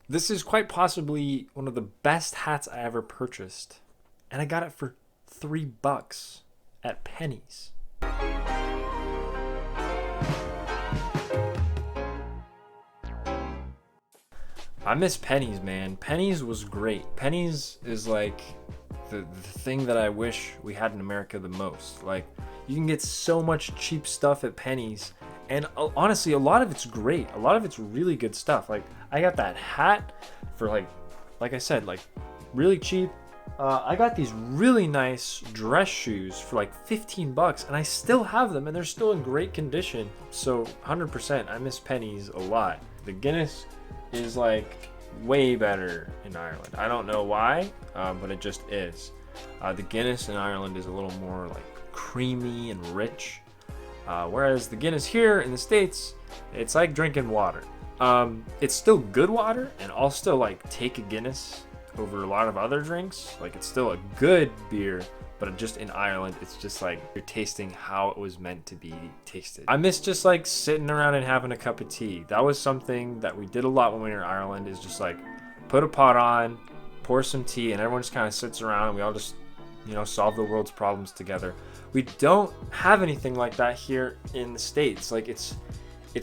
This is quite possibly one of the best hats I ever purchased, and I got it for $3 at Penny's. I miss Penny's, man. Penny's was great. Penny's is like the thing that I wish we had in America the most. Like, you can get so much cheap stuff at Penny's, and honestly, a lot of it's great. A lot of it's really good stuff. Like, I got that hat for like I said, like really cheap. I got these really nice dress shoes for like $15, and I still have them, and they're still in great condition. So 100%, I miss Penny's a lot. The Guinness is like way better in Ireland. I don't know why, but it just is. The Guinness in Ireland is a little more like creamy and rich, whereas the Guinness here in the States, it's like drinking water. It's still good water, and I'll still like take a Guinness over a lot of other drinks. Like, it's still a good beer, but just in Ireland, it's just like you're tasting how it was meant to be tasted. I miss just like sitting around and having a cup of tea. That was something that we did a lot when we were in Ireland, is just like put a pot on, pour some tea, and everyone just kind of sits around and we all just, solve the world's problems together. We don't have anything like that here in the States. Like, it's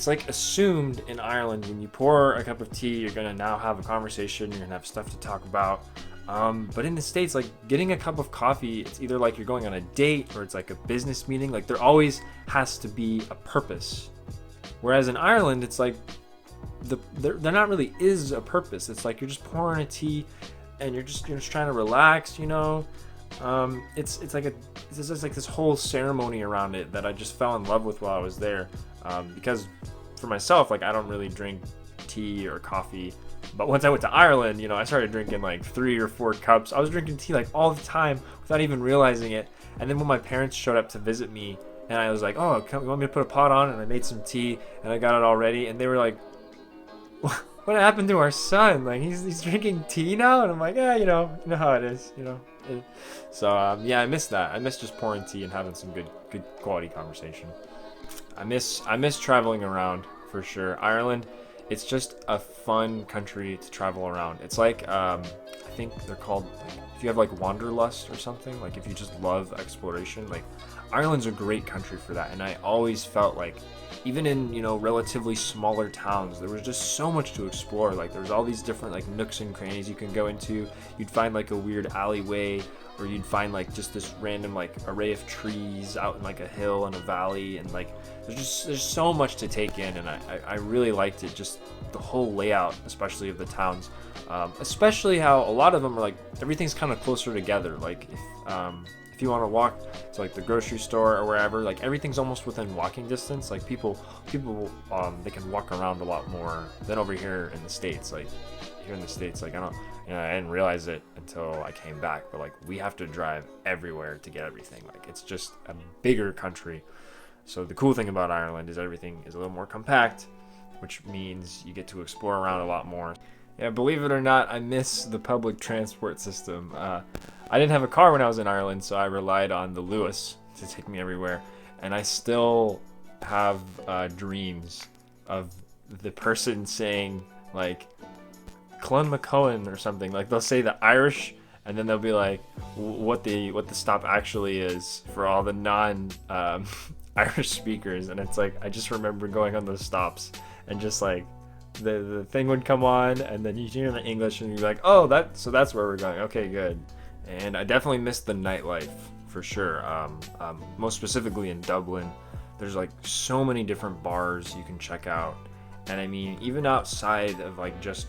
like assumed in Ireland, when you pour a cup of tea, you're gonna now have a conversation, you're gonna have stuff to talk about. But in the States, like getting a cup of coffee, it's either like you're going on a date or it's like a business meeting. Like, there always has to be a purpose. Whereas in Ireland, it's like there not really is a purpose. It's like you're just pouring a tea and you're just trying to relax, It's just like this whole ceremony around it that I just fell in love with while I was there. Because for myself, like, I don't really drink tea or coffee. But once I went to Ireland, I started drinking like 3 or 4 cups. I was drinking tea like all the time without even realizing it. And then when my parents showed up to visit me, and I was like, "Oh, you want me to put a pot on?" And I made some tea, and I got it all ready. And they were like, "What happened to our son? Like, he's drinking tea now?" And I'm like, "Yeah, you know how it is, So yeah, I miss that. I miss just pouring tea and having some good quality conversation. I miss traveling around for sure. Ireland, it's just a fun country to travel around. It's like, I think they're called, like, if you have like wanderlust or something, like if you just love exploration, like Ireland's a great country for that. And I always felt like, even in, relatively smaller towns, there was just so much to explore. Like, there's all these different like nooks and crannies you can go into. You'd find like a weird alleyway, or you'd find like just this random like array of trees out in like a hill and a valley, and like there's so much to take in. And I really liked it, just the whole layout, especially of the towns, especially how a lot of them are like, everything's kind of closer together. Like, if you want to walk to like the grocery store or wherever, like everything's almost within walking distance. Like, people they can walk around a lot more than over here in the States. Like, here in the States, like, I didn't realize it until I came back, but like, we have to drive everywhere to get everything. Like, it's just a bigger country. So the cool thing about Ireland is everything is a little more compact, which means you get to explore around a lot more. Yeah, believe it or not, I miss the public transport system. I didn't have a car when I was in Ireland, so I relied on the Lewis to take me everywhere. And I still have dreams of the person saying, like, Clon McCohen or something. Like, they'll say the Irish, and then they'll be like, what the stop actually is for all the non Irish speakers. And it's like, I just remember going on those stops and just like, the thing would come on, and then you hear the English and you're like, oh, that's where we're going. Okay, good. And I definitely missed the nightlife for sure. Most specifically in Dublin, there's like so many different bars you can check out. And I mean, even outside of like just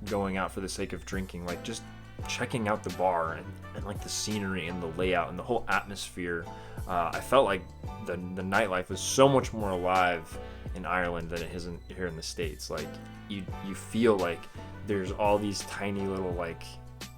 going out for the sake of drinking, like just checking out the bar and like the scenery and the layout and the whole atmosphere, I felt like the nightlife was so much more alive in Ireland than it isn't here in the States. Like, you feel like there's all these tiny little, like,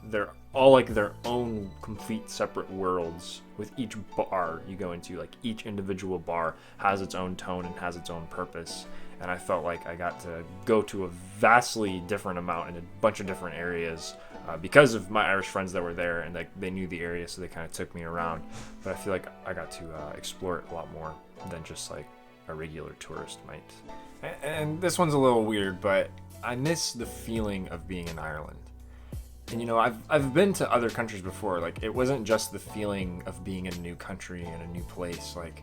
they're all like their own complete separate worlds with each bar you go into. Like, each individual bar has its own tone and has its own purpose. And I felt like I got to go to a vastly different amount in a bunch of different areas because of my Irish friends that were there, and like they knew the area, so they kind of took me around. But I feel like I got to explore it a lot more than just like a regular tourist might. And this one's a little weird, but I miss the feeling of being in Ireland. And you know, I've been to other countries before. Like, it wasn't just the feeling of being in a new country and a new place. Like,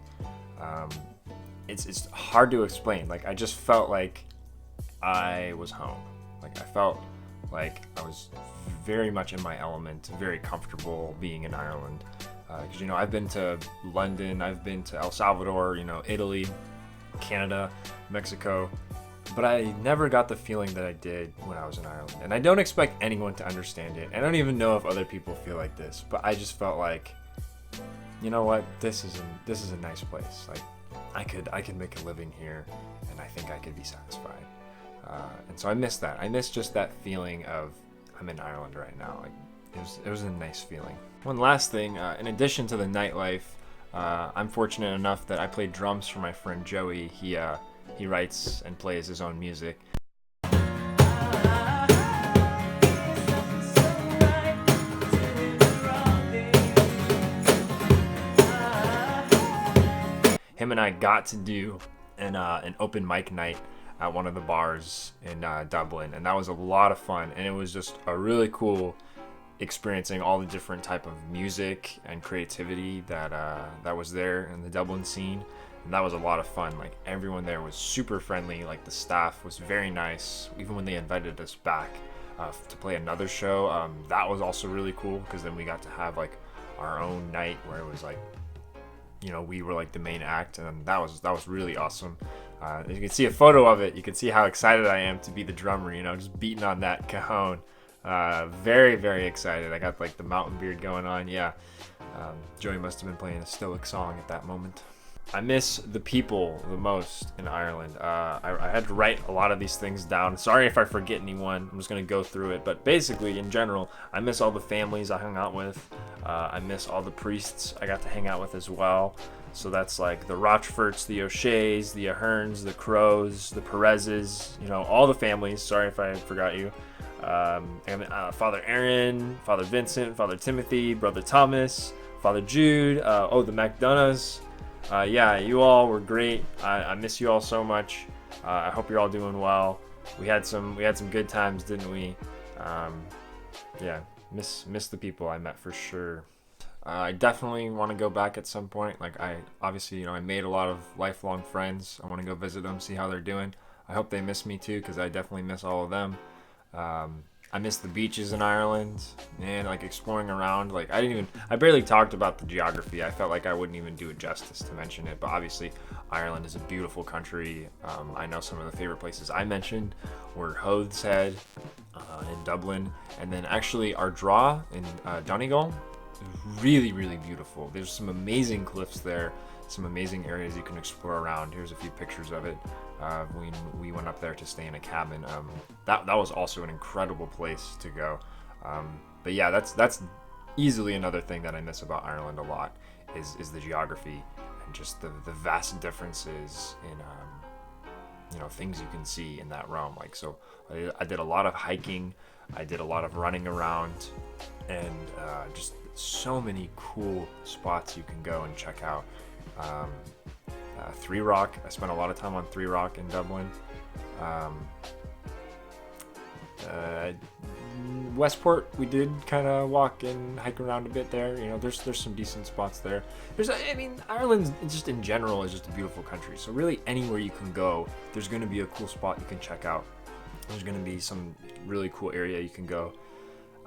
it's hard to explain. Like, I just felt like I was home. Like, I felt like I was very much in my element, very comfortable being in Ireland. Because you know, I've been to London, I've been to El Salvador, you know, Italy, Canada, Mexico. But I never got the feeling that I did when I was in Ireland. And I don't expect anyone to understand it. I don't even know if other people feel like this. But I just felt like, you know what, this is a nice place. Like, I could make a living here, and I think I could be satisfied. And so I miss that. I miss just that feeling of I'm in Ireland right now. Like, it was a nice feeling. One last thing, in addition to the nightlife, I'm fortunate enough that I played drums for my friend Joey. He writes and plays his own music. Him and I got to do an open mic night at one of the bars in Dublin, and that was a lot of fun. And it was just a really cool experiencing all the different type of music and creativity that was there in the Dublin scene. And that was a lot of fun. Like, everyone there was super friendly. Like, the staff was very nice. Even when they invited us back to play another show, that was also really cool, because then we got to have like our own night where it was like, you know, we were like the main act, and that was really awesome. You can see a photo of it. You can see how excited I am to be the drummer. You know, just beating on that cajon. Very, very excited. I got like the mountain beard going on. Yeah, Joey must have been playing a stoic song at that moment. I miss the people the most in Ireland. I had to write a lot of these things down. Sorry if I forget anyone. I'm just going to go through it. But basically, in general, I miss all the families I hung out with. I miss all the priests I got to hang out with as well. So that's like the Rochforts, the O'Sheas, the Aherns, the Crows, the Perezes, you know, all the families. Sorry if I forgot you. Father Aaron, Father Vincent, Father Timothy, Brother Thomas, Father Jude, the McDonoughs. Yeah, you all were great. I miss you all so much. I hope you're all doing well. We had some good times, didn't we? Yeah, miss the people I met for sure. I definitely want to go back at some point. Like, I made a lot of lifelong friends. I want to go visit them, see how they're doing. I hope they miss me too, because I definitely miss all of them. I miss the beaches in Ireland, and like exploring around. Like, I barely talked about the geography. I felt like I wouldn't even do it justice to mention it, but obviously Ireland is a beautiful country. I know some of the favorite places I mentioned were Howth's Head in Dublin, and then actually our draw in Donegal is really, really beautiful. There's some amazing cliffs there, some amazing areas you can explore around. Here's a few pictures of it. We went up there to stay in a cabin. That was also an incredible place to go. But yeah, that's easily another thing that I miss about Ireland a lot is the geography and just the vast differences in things you can see in that realm. Like, so I did a lot of hiking, I did a lot of running around, and just so many cool spots you can go and check out. Three Rock, I spent a lot of time on Three Rock in Dublin. Westport, we did kind of walk and hike around a bit there. You know, there's some decent spots there. Ireland just in general is just a beautiful country. So really anywhere you can go, there's going to be a cool spot you can check out. There's going to be some really cool area you can go.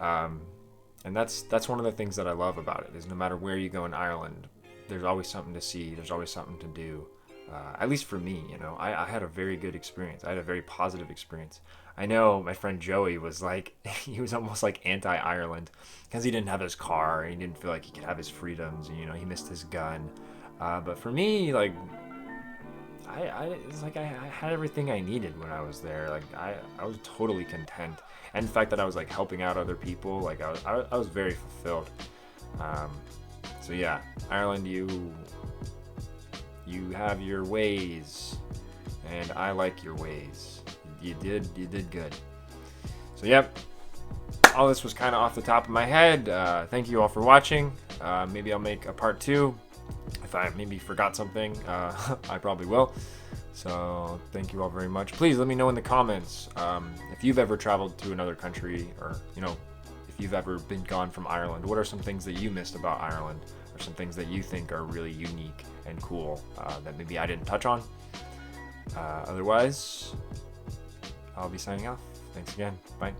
And that's one of the things that I love about it, is no matter where you go in Ireland, there's always something to see. There's always something to do. At least for me, you know, I had a very good experience. I had a very positive experience. I know my friend Joey was like, he was almost like anti-Ireland because he didn't have his car and he didn't feel like he could have his freedoms. And, you know, he missed his gun. But for me, like, it's like I had everything I needed when I was there. Like, I was totally content. And the fact that I was like helping out other people, like I was very fulfilled. So yeah, Ireland, you have your ways, and I like your ways. You did good. So yep, all this was kind of off the top of my head. Thank you all for watching. Maybe I'll make a part 2 if I maybe forgot something. I probably will. So thank you all very much. Please let me know in the comments if you've ever traveled to another country, or if you've ever been gone from Ireland. What are some things that you missed about Ireland, or some things that you think are really unique and cool that maybe I didn't touch on? Otherwise, I'll be signing off. Thanks again. Bye.